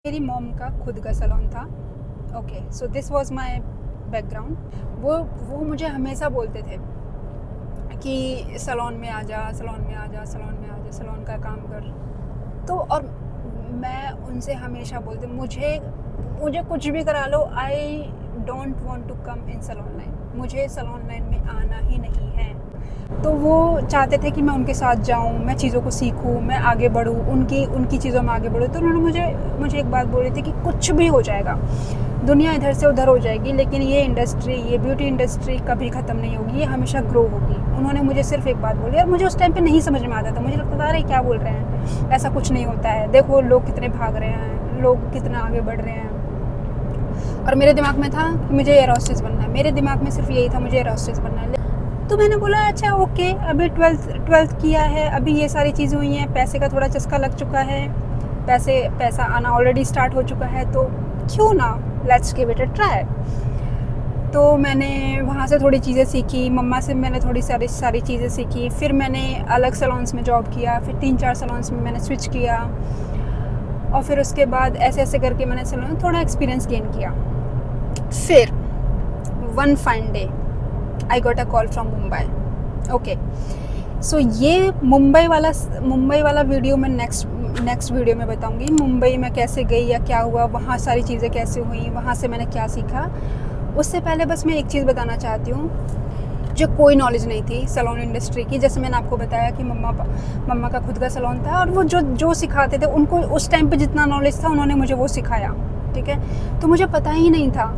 मेरी मॉम का खुद का सैलून था। Okay, so this was my background. वो मुझे हमेशा बोलते थे कि सैलून में आ जा, सैलून में आ जा, सैलून में आ जा, सैलून का काम कर। तो और मैं उनसे हमेशा बोलती, मुझे कुछ भी करा लो, I don't want to come in salon line, मुझे सैलून लाइन में आना ही नहीं है। तो वो चाहते थे कि मैं उनके साथ जाऊं, मैं चीज़ों को सीखूं, मैं आगे बढ़ूं, उनकी चीज़ों में आगे बढ़ूं। तो उन्होंने मुझे एक बात बोली थी कि कुछ भी हो जाएगा, दुनिया इधर से उधर हो जाएगी, लेकिन ये इंडस्ट्री, ये ब्यूटी इंडस्ट्री कभी ख़त्म नहीं होगी, ये हमेशा ग्रो होगी। उन्होंने मुझे सिर्फ एक बात बोली और मुझे उस टाइम पे नहीं समझ में आता था। मुझे लगता था अरे क्या बोल रहे हैं, ऐसा कुछ नहीं होता है, देखो लोग कितने भाग रहे हैं, लोग कितना आगे बढ़ रहे हैं। और मेरे दिमाग में था कि मुझे एयर होस्टेस बनना है, मेरे दिमाग में सिर्फ यही था, मुझे एयर होस्टेस बनना है। तो मैंने बोला अच्छा ओके, अभी ट्वेल्थ किया है, अभी ये सारी चीज़ें हुई हैं, पैसे का थोड़ा चस्का लग चुका है, पैसा आना ऑलरेडी स्टार्ट हो चुका है, तो क्यों ना, let's give it a try. तो मैंने वहाँ से थोड़ी चीज़ें सीखी, मम्मा से मैंने थोड़ी सारी चीज़ें सीखी। फिर मैंने अलग सैलून्स में जॉब किया, फिर 3-4 सैलून्स में मैंने स्विच किया, और फिर उसके बाद ऐसे ऐसे करके मैंने सैलून में थोड़ा एक्सपीरियंस गेन किया। फिर one fine day I got a call from Mumbai. Okay, so ये मुंबई वाला वीडियो मैं नेक्स्ट वीडियो में बताऊंगी। मुंबई में कैसे गई या क्या हुआ, वहाँ सारी चीज़ें कैसे हुई, वहाँ से मैंने क्या सीखा। उससे पहले बस मैं एक चीज़ बताना चाहती हूँ, जो कोई नॉलेज नहीं थी सैलून इंडस्ट्री की। जैसे मैंने आपको बताया कि मम्मा का खुद का सैलून था, और वो जो सिखाते थे, उनको उस टाइम पे जितना नॉलेज था उन्होंने मुझे वो सिखाया, ठीक है। तो मुझे पता ही नहीं था,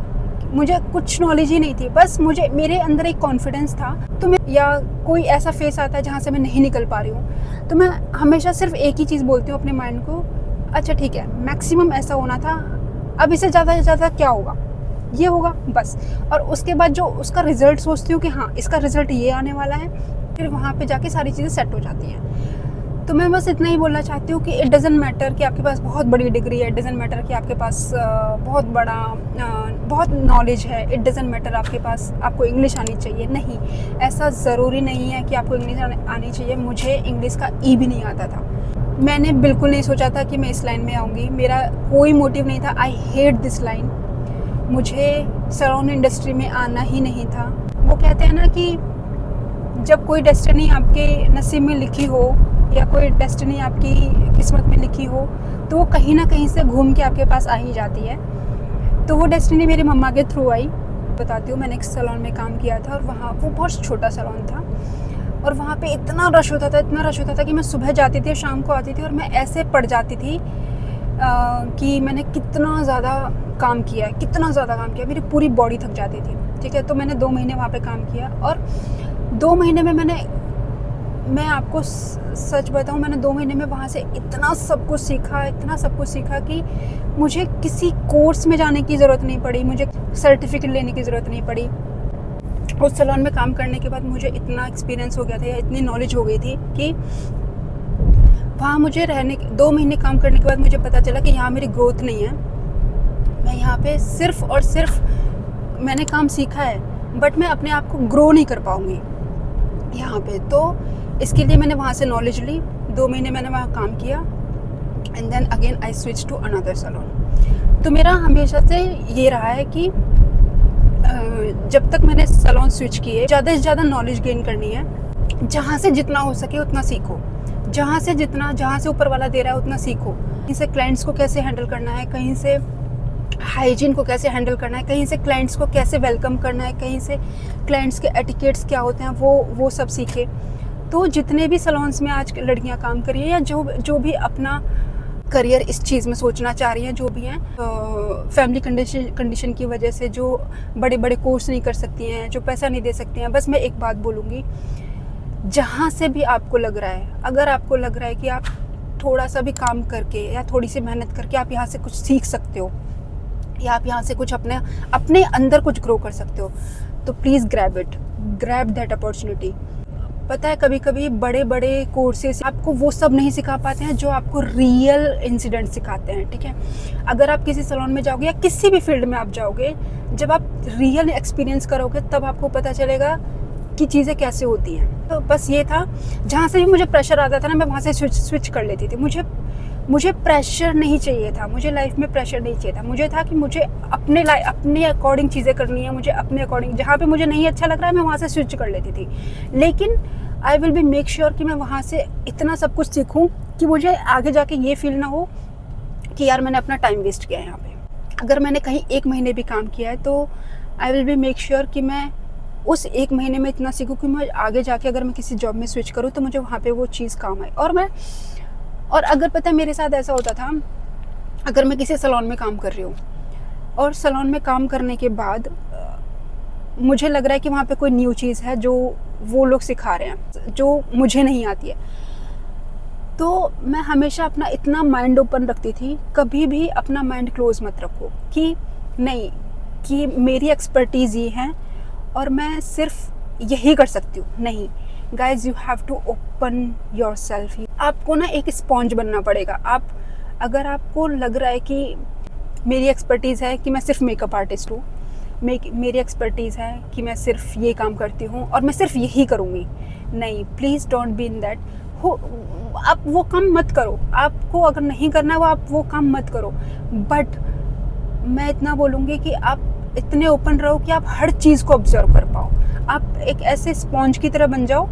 मुझे कुछ नॉलेज ही नहीं थी, बस मेरे अंदर एक कॉन्फिडेंस था। तो मैं, या कोई ऐसा फेस आता है जहाँ से मैं नहीं निकल पा रही हूँ, तो मैं हमेशा सिर्फ एक ही चीज़ बोलती हूँ अपने माइंड को, अच्छा ठीक है, मैक्सिमम ऐसा होना था, अब इससे ज़्यादा से ज़्यादा क्या होगा, ये होगा बस। और उसके बाद जो उसका रिजल्ट सोचती हूँ कि हाँ इसका रिजल्ट ये आने वाला है, फिर वहाँ पे जाके सारी चीज़ें सेट हो जाती हैं। तो मैं बस इतना ही बोलना चाहती हूँ कि इट डज़न्ट मैटर कि आपके पास बहुत बड़ी डिग्री है, इट डज़न्ट मैटर कि आपके पास बहुत नॉलेज है, इट डज़न्ट मैटर आपको इंग्लिश आनी चाहिए, नहीं, ऐसा ज़रूरी नहीं है कि आपको इंग्लिश आनी चाहिए। मुझे इंग्लिश का ई भी नहीं आता था। मैंने बिल्कुल नहीं सोचा था कि मैं इस लाइन में आऊँगी, मेरा कोई मोटिव नहीं था। आई हेट दिस लाइन, मुझे सैलून इंडस्ट्री में आना ही नहीं था। वो कहते हैं ना कि जब कोई डेस्टिनी आपके नसीब में लिखी हो, या कोई डेस्टिनी आपकी किस्मत में लिखी हो, तो वो कहीं ना कहीं से घूम के आपके पास आ ही जाती है। तो वो डेस्टिनी मेरी मम्मा के थ्रू आई। बताती हूँ, मैंने एक सैलून में काम किया था, और वहाँ वो बहुत छोटा सैलून था, और वहाँ पे इतना रश होता था कि मैं सुबह जाती थी, शाम को आती थी, और मैं ऐसे पड़ जाती थी कि मैंने कितना ज़्यादा काम किया, मेरी पूरी बॉडी थक जाती थी, ठीक है। तो मैंने 2 महीने वहाँ पे काम किया, और 2 महीने में मैं आपको सच बताऊं, मैंने 2 महीने में वहाँ से इतना सब कुछ सीखा कि मुझे किसी कोर्स में जाने की ज़रूरत नहीं पड़ी, मुझे सर्टिफिकेट लेने की ज़रूरत नहीं पड़ी। उस सैलून में काम करने के बाद मुझे इतना एक्सपीरियंस हो गया था, या इतनी नॉलेज हो गई थी कि वहाँ मुझे 2 महीने काम करने के बाद मुझे पता चला कि यहाँ मेरी ग्रोथ नहीं है। मैं यहाँ पे सिर्फ और सिर्फ मैंने काम सीखा है, बट मैं अपने आप को ग्रो नहीं कर पाऊँगी यहाँ पे। तो इसके लिए मैंने वहाँ से नॉलेज ली, 2 महीने मैंने वहाँ काम किया, and then again I switch to another salon. तो मेरा हमेशा से ये रहा है कि जब तक मैंने सैलून स्विच किए, ज़्यादा से ज़्यादा नॉलेज गेन करनी है, जहाँ से जितना हो सके उतना सीखो, जहाँ से ऊपर वाला दे रहा है उतना सीखो। कहीं से क्लाइंट्स को कैसे हैंडल करना है, कहीं से हाइजीन को कैसे हैंडल करना है, कहीं से क्लाइंट्स को कैसे वेलकम करना है, कहीं से क्लाइंट्स के एटिकेट्स क्या होते हैं, वो सब सीखे। तो जितने भी सैलून्स में आज लड़कियां काम कर रही हैं, या जो भी अपना करियर इस चीज़ में सोचना चाह रही हैं, जो भी हैं, फैमिली कंडीशन की वजह से जो बड़े बड़े कोर्स नहीं कर सकती हैं, जो पैसा नहीं दे सकती हैं, बस मैं एक बात बोलूँगी, जहाँ से भी आपको लग रहा है, अगर आपको लग रहा है कि आप थोड़ा सा भी काम करके या थोड़ी सी मेहनत करके आप यहाँ से कुछ सीख सकते हो, या आप यहाँ से कुछ अपने अंदर कुछ ग्रो कर सकते हो, तो प्लीज़ ग्रैब दैट अपॉर्चुनिटी। पता है, कभी कभी बड़े बड़े कोर्सेज आपको वो सब नहीं सिखा पाते हैं जो आपको रियल इंसिडेंट सिखाते हैं, ठीक है। अगर आप किसी सैलून में जाओगे या किसी भी फील्ड में आप जाओगे, जब आप रियल एक्सपीरियंस करोगे, तब आपको पता चलेगा कि चीज़ें कैसे होती हैं। तो बस ये था, जहाँ से भी मुझे प्रेशर आता था ना, मैं वहाँ से स्विच कर लेती थी। मुझे प्रेशर नहीं चाहिए था, मुझे लाइफ में प्रेशर नहीं चाहिए था। मुझे था कि मुझे अपने अकॉर्डिंग चीज़ें करनी है, मुझे अपने अकॉर्डिंग, जहाँ पे मुझे नहीं अच्छा लग रहा है मैं वहाँ से स्विच कर लेती थी। लेकिन I will be make sure कि मैं वहाँ से इतना सब कुछ सीखूँ कि मुझे आगे जाके ये फील ना हो कि यार मैंने अपना टाइम वेस्ट किया है यहाँ पे। अगर मैंने कहीं 1 महीने भी काम किया है तो I will be make sure कि मैं उस 1 महीने में इतना सीखूँ कि मैं आगे जाके अगर मैं किसी जॉब में स्विच करूँ तो मुझे वहाँ पे वो चीज़ काम आए। और अगर पता है मेरे साथ ऐसा होता था, अगर मैं किसी सैलून में काम कर रही हूँ और सैलून में काम करने के बाद मुझे लग रहा है कि वहाँ पे कोई न्यू चीज़ है जो वो लोग सिखा रहे हैं जो मुझे नहीं आती है, तो मैं हमेशा अपना इतना माइंड ओपन रखती थी। कभी भी अपना माइंड क्लोज मत रखो कि नहीं, कि मेरी एक्सपर्टीज़ ये है और मैं सिर्फ यही कर सकती हूँ। नहीं guys, you have to open yourself. आपको ना एक स्पॉन्ज बनना पड़ेगा। अगर आपको लग रहा है कि मेरी एक्सपर्टीज़ है कि मैं सिर्फ मेकअप आर्टिस्ट हूँ, मेरी एक्सपर्टीज़ है कि मैं सिर्फ ये काम करती हूँ और मैं सिर्फ यही करूँगी, नहीं, please don't be in that. आप वो काम मत करो। आपको अगर नहीं करना है आप वो काम मत करो। बट मैं इतना बोलूँगी कि आप इतने ओपन रहो कि आप हर चीज़ को ऑब्जर्व कर पाओ। आप एक ऐसे स्पॉन्ज की तरह बन जाओ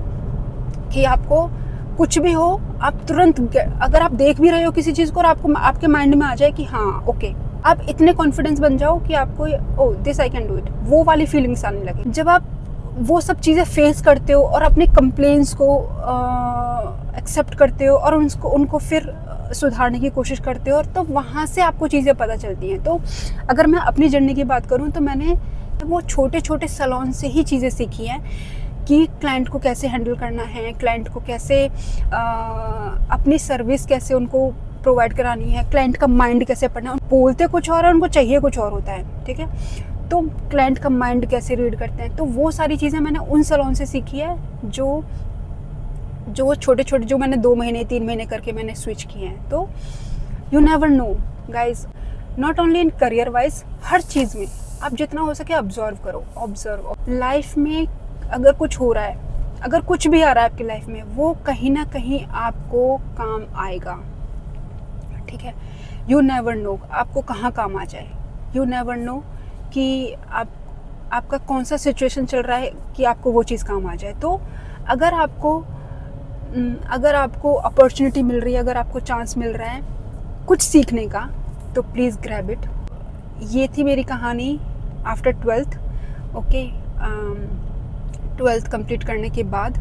कि आपको कुछ भी हो, आप तुरंत, अगर आप देख भी रहे हो किसी चीज़ को और आपको आपके माइंड में आ जाए कि हाँ ओके, आप इतने कॉन्फिडेंस बन जाओ कि आपको oh this I can do it, वो वाली फीलिंग्स आने लगे। जब आप वो सब चीज़ें फेस करते हो और अपने कंप्लेंट्स को एक्सेप्ट करते हो और उनको फिर सुधारने की कोशिश करते हो, और तो वहाँ से आपको चीज़ें पता चलती हैं। तो अगर मैं अपनी जर्नी की बात करूँ तो मैंने वो छोटे छोटे सैलून से ही चीज़ें सीखी हैं कि क्लाइंट को कैसे हैंडल करना है, क्लाइंट को कैसे अपनी सर्विस कैसे उनको प्रोवाइड करानी है, क्लाइंट का माइंड कैसे पढ़ना है। बोलते कुछ और है, उनको चाहिए कुछ और होता है, ठीक है। तो क्लाइंट का माइंड कैसे रीड करते हैं, तो वो सारी चीज़ें मैंने उन सैलून से सीखी है जो छोटे छोटे, जो मैंने 2 महीने 3 महीने करके मैंने स्विच किए हैं। तो you never know guys, not only in career wise, हर चीज़ में आप जितना हो सके ऑब्जर्व करो। लाइफ में अगर कुछ हो रहा है, अगर कुछ भी आ रहा है आपकी लाइफ में, वो कहीं ना कहीं आपको काम आएगा, ठीक है। यू नेवर नो आपको कहाँ काम आ जाए। यू नेवर नो कि आपका कौन सा सिचुएशन चल रहा है कि आपको वो चीज़ काम आ जाए। तो अगर आपको अपॉर्चुनिटी मिल रही है, अगर आपको चांस मिल रहा है कुछ सीखने का, तो प्लीज़ ग्रैब इट। ये थी मेरी कहानी after 12th, okay. 12th complete करने के बाद,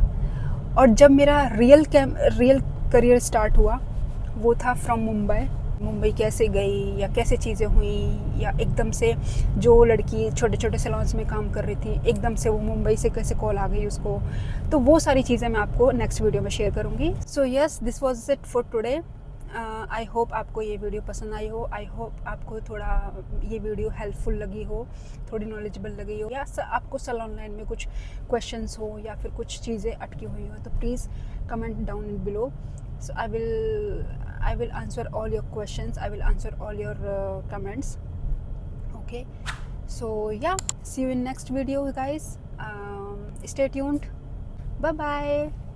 और जब मेरा रियल करियर स्टार्ट हुआ वो था फ्रॉम मुंबई कैसे गई या कैसे चीज़ें हुई, या एकदम से जो लड़की छोटे छोटे सैलून्स में काम कर रही थी एकदम से वो मुंबई से कैसे कॉल आ गई उसको, तो वो सारी चीज़ें मैं आपको नेक्स्ट वीडियो में शेयर करूँगी। So yes, this was it for today. I hope आपको ये वीडियो पसंद आई हो। आई होप आपको थोड़ा ये वीडियो हेल्पफुल लगी हो, थोड़ी नॉलेजेबल लगी हो, या आपको सैलून लाइन में कुछ क्वेश्चंस हो या फिर कुछ चीज़ें अटकी हुई हो, तो please comment down below. So I will answer all your questions. I will answer all your comments. Okay. So yeah, see you in next video, guys. Stay tuned. Bye bye.